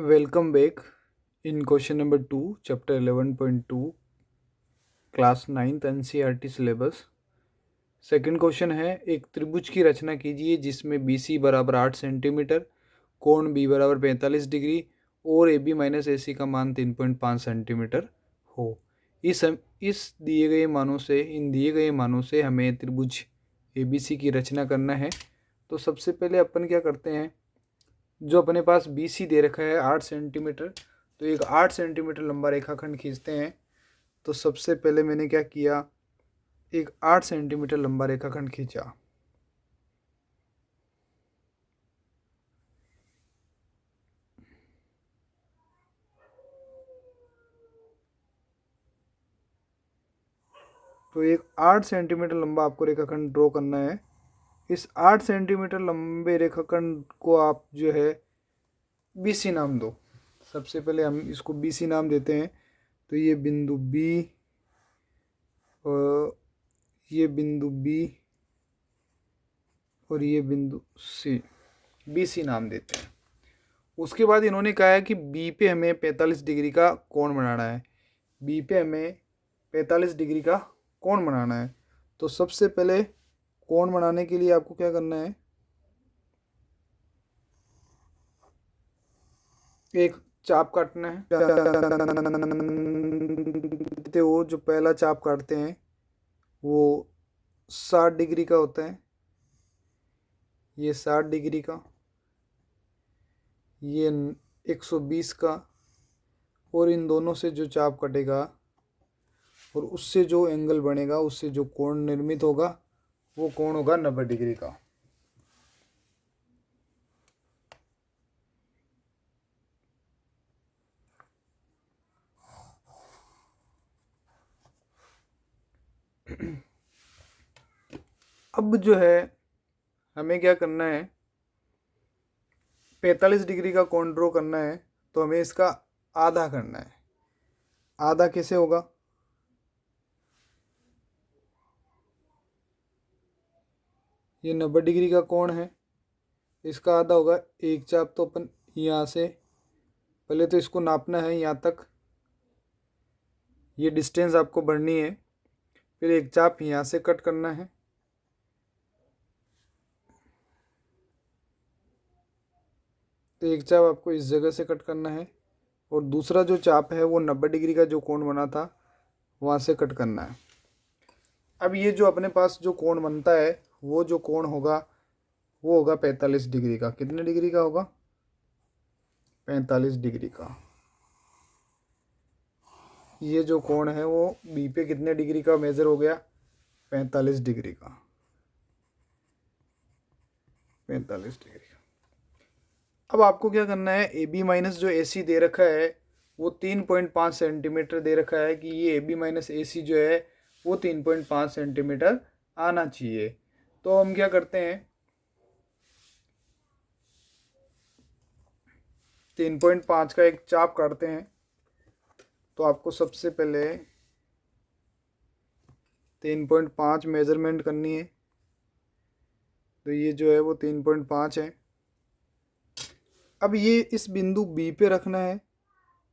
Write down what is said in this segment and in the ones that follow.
Welcome back in question number 2, chapter 11.2, class 9th NCERT syllabus. Second question है, एक त्रिभुज की रचना कीजिए जिसमें बी सी बराबर 8 सेंटीमीटर, कोण बी बराबर 45 डिग्री और ए बी माइनस ए सी का मान 3.5 सेंटीमीटर हो। इस दिए गए मानों से इन दिए गए मानों से हमें त्रिभुज ए बी सी की रचना करना है। तो सबसे पहले अपन क्या करते हैं, जो अपने पास बी सी दे रखा है 8 सेंटीमीटर, तो एक 8 सेंटीमीटर लंबा रेखाखंड खींचते हैं। तो सबसे पहले मैंने क्या किया, एक 8 सेंटीमीटर लंबा रेखाखंड खींचा। तो एक 8 सेंटीमीटर लंबा आपको रेखाखंड ड्रॉ करना है। इस 8 सेंटीमीटर लंबे रेखाखंड को आप जो है बी सी नाम दो। सबसे पहले हम इसको बी सी नाम देते हैं। तो ये बिंदु बी और ये बिंदु बी और ये बिंदु सी, बी सी नाम देते हैं। उसके बाद इन्होंने कहा है कि बी पे हमें 45 डिग्री का कोण बनाना है। बी पे हमें 45 डिग्री का कोण बनाना है। तो सबसे पहले कोण बनाने के लिए आपको क्या करना है, एक चाप काटना है। वो जो पहला चाप काटते हैं वो 60 डिग्री का होता है, ये 60 डिग्री का, ये 120 का, और इन दोनों से जो चाप कटेगा और उससे जो एंगल बनेगा, उससे जो कोण निर्मित होगा वो कोण होगा 90 डिग्री का। अब जो है हमें क्या करना है, 45 डिग्री का कोण ड्रॉ करना है। तो हमें इसका आधा करना है। आधा कैसे होगा, ये 90 डिग्री का कोण है, इसका आधा होगा एक चाप। तो अपन यहाँ से पहले तो इसको नापना है, यहाँ तक ये डिस्टेंस आपको बढ़नी है। फिर एक चाप यहाँ से कट करना है, तो एक चाप आपको इस जगह से कट करना है, और दूसरा जो चाप है वो 90 डिग्री का जो कोण बना था वहाँ से कट करना है। अब ये जो अपने पास जो कोण बनता है वो जो कोण होगा वो होगा 45 डिग्री का। कितने डिग्री का होगा, 45 डिग्री का। ये जो कोण है वो बी पे कितने डिग्री का मेजर हो गया, 45 डिग्री का, 45 डिग्री का। अब आपको क्या करना है, ए बी माइनस जो ए सी दे रखा है वो 3.5 सेंटीमीटर दे रखा है कि ये ए बी माइनस ए सी जो है वो 3.5 सेंटीमीटर आना चाहिए। तो हम क्या करते हैं, 3.5 का एक चाप काटते हैं। तो आपको सबसे पहले 3.5 मेजरमेंट करनी है। तो ये जो है वो 3.5 है। अब ये इस बिंदु बी पे रखना है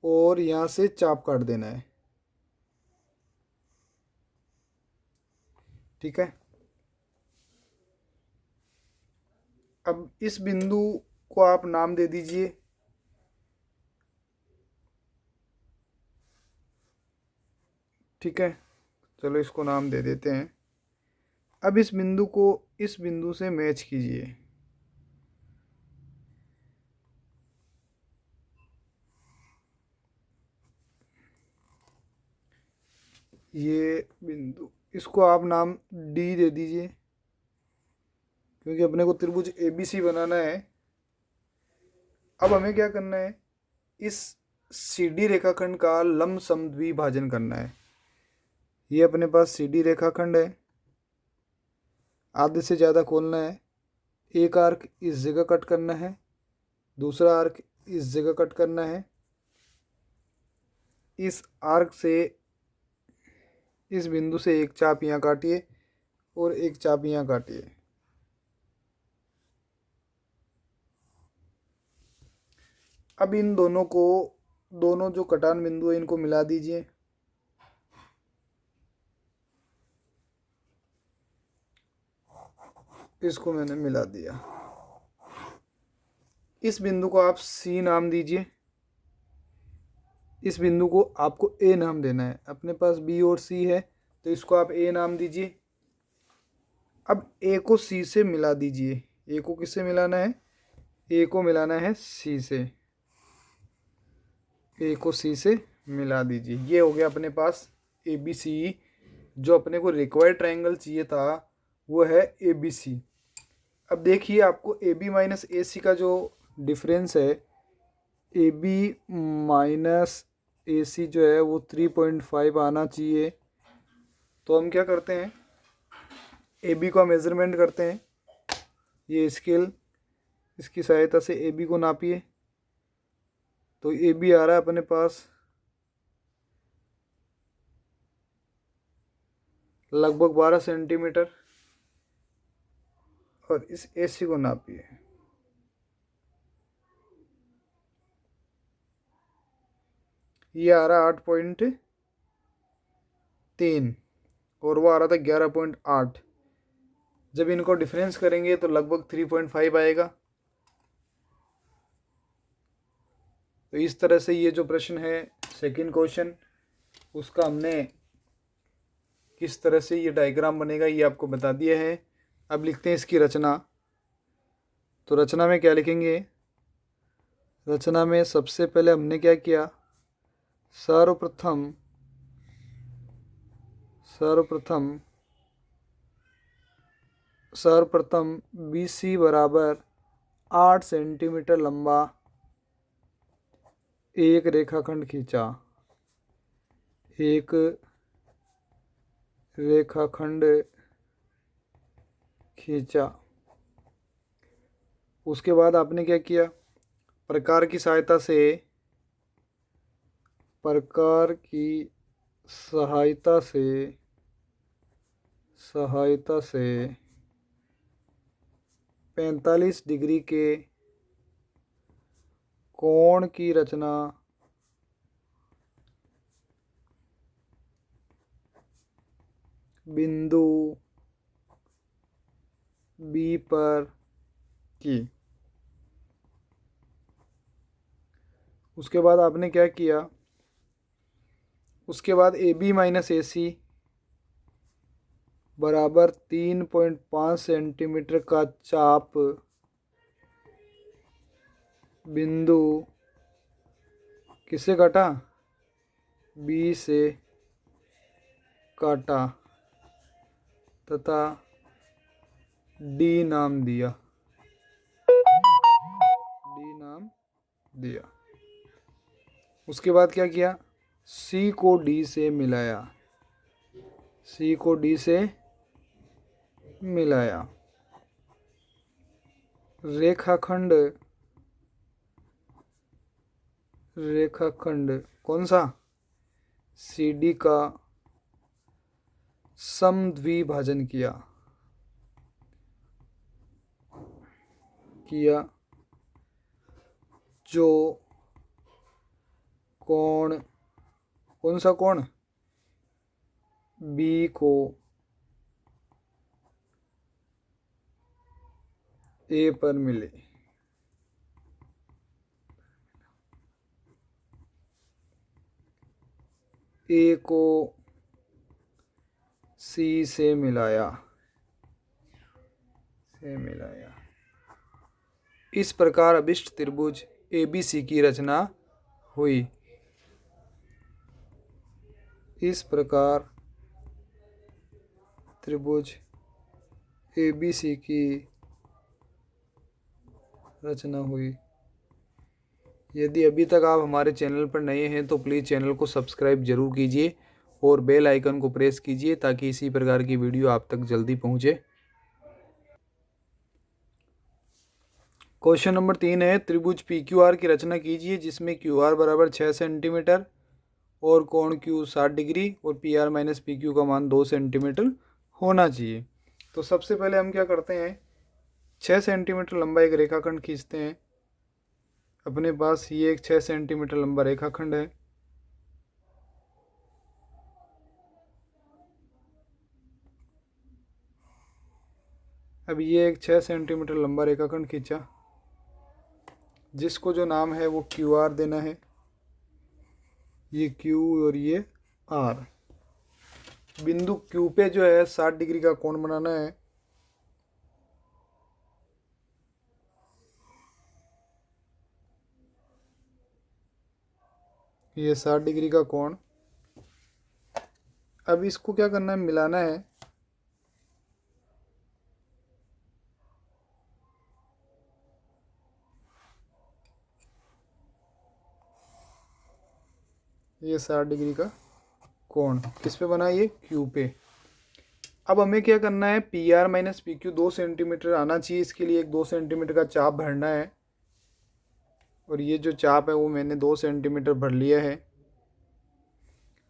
और यहाँ से चाप काट देना है, ठीक है। अब इस बिंदु को आप नाम दे दीजिए, ठीक है। चलो इसको नाम दे देते हैं। अब इस बिंदु को इस बिंदु से मैच कीजिए। ये बिंदु, इसको आप नाम डी दे दीजिए, क्योंकि अपने को त्रिभुज ए बी सी बनाना है। अब हमें क्या करना है, इस सी डी रेखाखंड का लंब समद्विभाजन करना है। ये अपने पास सी डी रेखाखंड है, आधे से ज़्यादा खोलना है। एक आर्क इस जगह कट करना है, दूसरा आर्क इस जगह कट करना है। इस आर्क से इस बिंदु से एक चाप यहाँ काटिए और एक चाप यहाँ काटिए। अब इन दोनों को, दोनों जो कटान बिंदु है इनको मिला दीजिए। इसको मैंने मिला दिया। इस बिंदु को आप सी नाम दीजिए, इस बिंदु को आपको ए नाम देना है। अपने पास बी और सी है तो इसको आप ए नाम दीजिए। अब ए को सी से मिला दीजिए। ए को किससे मिलाना है? ए को मिलाना है सी से। ए को सी से मिला दीजिए। ये हो गया अपने पास ए बी सी। जो अपने को रिक्वायर्ड ट्रायंगल चाहिए था वो है ए बी सी। अब देखिए आपको ए बी माइनस ए सी का जो डिफरेंस है, ए बी माइनस ए सी जो है वो 3.5 आना चाहिए। तो हम क्या करते हैं, ए बी का मेज़रमेंट करते हैं। ये स्केल, इसकी सहायता से ए बी को नापिए। तो ए बी आ रहा है अपने पास लगभग 12 सेंटीमीटर, और इस ए सी को नापिए। ये आ रहा है 8.3 और वो आ रहा था 11.8। जब इनको डिफरेंस करेंगे तो लगभग 3.5 आएगा। तो इस तरह से ये जो प्रश्न है सेकंड क्वेश्चन, उसका हमने किस तरह से ये डायग्राम बनेगा ये आपको बता दिया है। अब लिखते हैं इसकी रचना। तो रचना में क्या लिखेंगे? रचना में सबसे पहले हमने क्या किया, सर्वप्रथम बी सी बराबर 8 सेंटीमीटर लंबा एक रेखाखंड खींचा। एक रेखाखंड खींचा। उसके बाद आपने क्या किया, प्रकार की सहायता से 45 डिग्री के कोण की रचना बिंदु बी पर की। उसके बाद आपने क्या किया, उसके बाद ए बी माइनस ए सी बराबर 3.5 सेंटीमीटर का चाप बिंदु किससे काटा? बी से काटा तथा डी नाम दिया। उसके बाद क्या किया, सी को डी से मिलाया। रेखाखंड कौन सा? सी डी का समद्विभाजन किया। जो कोण, कौन सा कोण? बी को ए पर मिले। ए को सी से मिलाया। इस प्रकार अभिष्ट त्रिभुज ABC की रचना हुई। इस प्रकार त्रिभुज ABC की रचना हुई। यदि अभी तक आप हमारे चैनल पर नए हैं तो प्लीज़ चैनल को सब्सक्राइब जरूर कीजिए और बेल आइकन को प्रेस कीजिए ताकि इसी प्रकार की वीडियो आप तक जल्दी पहुंचे। क्वेश्चन नंबर 3 है, त्रिभुज PQR की रचना कीजिए जिसमें QR बराबर 6 सेंटीमीटर और कोण Q 60 डिग्री और PR माइनस PQ का मान 2 सेंटीमीटर होना चाहिए। तो सबसे पहले हम क्या करते हैं, 6 सेंटीमीटर लंबा एक रेखाखंड खींचते हैं। अपने पास ये एक 6 सेंटीमीटर लंबा रेखाखंड है। अब ये एक 6 सेंटीमीटर लंबा रेखाखंड खींचा, जिसको जो नाम है वो क्यू आर देना है। ये क्यू और ये आर। बिंदु क्यू पे जो है 60 डिग्री का कोण बनाना है। ये 60 डिग्री का कोण। अब इसको क्या करना है, मिलाना है। ये 60 डिग्री का कोण किस पे बना, ये क्यू पे। अब हमें क्या करना है, P R minus P Q 2 centimetre आना चाहिए। इसके लिए एक 2 सेंटीमीटर का चाप भरना है, और ये जो चाप है वो मैंने 2 सेंटीमीटर भर लिया है।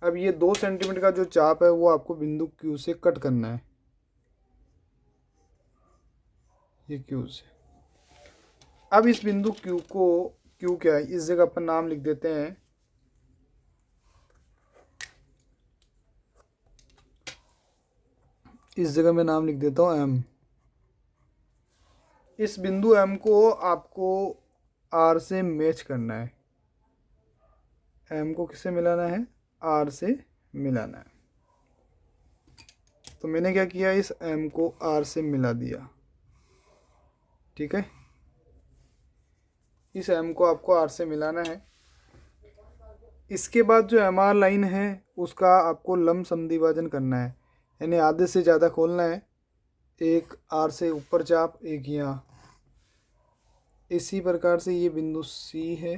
अब ये 2 सेंटीमीटर का जो चाप है वो आपको बिंदु क्यू से कट करना है, ये क्यू से। अब इस बिंदु क्यू को, क्यू क्या है, इस जगह पर नाम लिख देते हैं, इस जगह मैं नाम लिख देता हूँ एम। इस बिंदु एम को आपको आर से मैच करना है। एम को किससे मिलाना है, आर से मिलाना है। तो मैंने क्या किया, इस एम को आर से मिला दिया। ठीक है, इस एम को आपको आर से मिलाना है। इसके बाद जो एम आर लाइन है उसका आपको लंब समद्विभाजन करना है, यानी आधे से ज़्यादा खोलना है। एक आर से ऊपर चाप, एक यहाँ। इसी प्रकार से ये बिंदु सी है,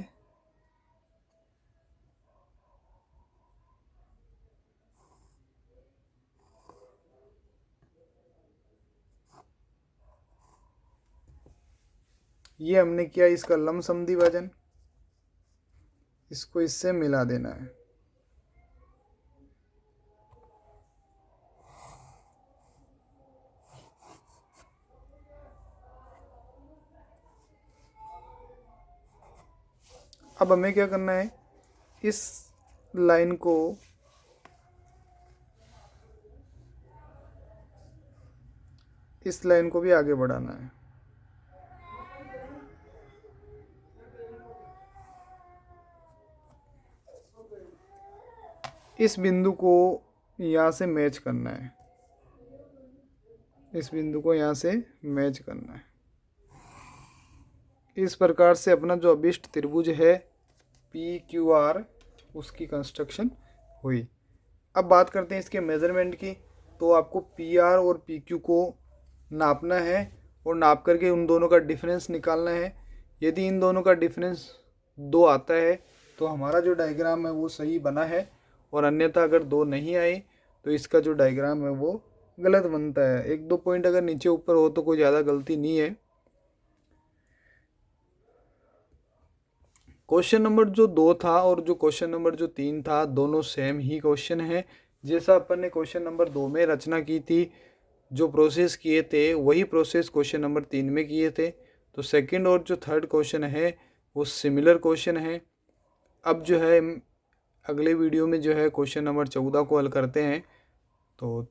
ये हमने किया इसका लंब समद्विभाजन। इसको इससे मिला देना है। अब हमें क्या करना है, इस लाइन को भी आगे बढ़ाना है। इस बिंदु को यहाँ से मैच करना है, इस बिंदु को यहाँ से मैच करना है। इस प्रकार से अपना जो अभिष्ट त्रिभुज है पी क्यू आर, उसकी कंस्ट्रक्शन हुई। अब बात करते हैं इसके मेज़रमेंट की। तो आपको पी आर और पी क्यू को नापना है, और नाप करके उन दोनों का डिफरेंस निकालना है। यदि इन दोनों का डिफरेंस 2 आता है तो हमारा जो डायग्राम है वो सही बना है, और अन्यथा अगर 2 नहीं आए तो इसका जो डायग्राम है वो गलत बनता है। 1-2 पॉइंट अगर नीचे ऊपर हो तो कोई ज़्यादा गलती नहीं है। क्वेश्चन नंबर जो 2 था और जो क्वेश्चन नंबर जो 3 था, दोनों सेम ही क्वेश्चन है। जैसा अपन ने क्वेश्चन नंबर 2 में रचना की थी, जो प्रोसेस किए थे वही प्रोसेस क्वेश्चन नंबर 3 में किए थे। तो सेकंड और जो थर्ड क्वेश्चन है वो सिमिलर क्वेश्चन है। अब जो है अगले वीडियो में जो है क्वेश्चन नंबर 14 को हल करते हैं। तो